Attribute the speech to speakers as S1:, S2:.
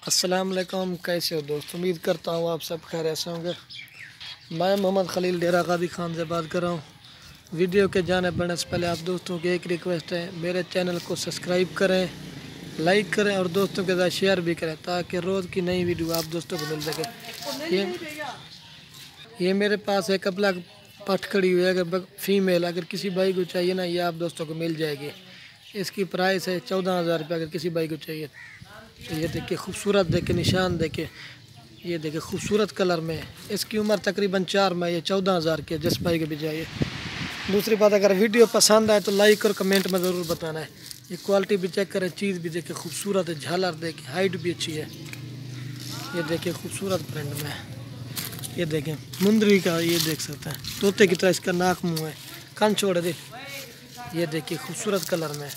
S1: अस्सलाम वालेकुम, कैसे हो दोस्त। उम्मीद करता हूँ आप सब खैरियत से होंगे। मैं मोहम्मद खलील डेरा गादी खान से बात कर रहा हूँ। वीडियो के जाने बढ़ने से पहले आप दोस्तों की एक रिक्वेस्ट है, मेरे चैनल को सब्सक्राइब करें, लाइक करें और दोस्तों के साथ शेयर भी करें ताकि रोज़ की नई वीडियो आप दोस्तों को मिल सके। ये मेरे पास एक कपला पट खड़ी हुई है, अगर फीमेल अगर किसी भाई को चाहिए ना, ये आप दोस्तों को मिल जाएगी। इसकी प्राइस है 14,000 रुपये अगर किसी भाई को चाहिए। तो ये देखिए खूबसूरत, देखिए निशान, देखिए ये देखिए खूबसूरत कलर में। इसकी उम्र तकरीबन 4 माह, ये 14,000 की है, जिस भाई के भी चाहिए। दूसरी बात, अगर वीडियो पसंद आए तो लाइक और कमेंट में ज़रूर बताना है। ये क्वालिटी भी चेक करें, चीज़ भी देखिए खूबसूरत है, झालर देखिए, हाइट भी अच्छी है। ये देखिए खूबसूरत प्रिंट में, ये देखें मुंदरी का, ये देख सकते हैं तोते की तरह इसका नाक मुँह है, कान छोड़ दे। ये देखिए खूबसूरत कलर में।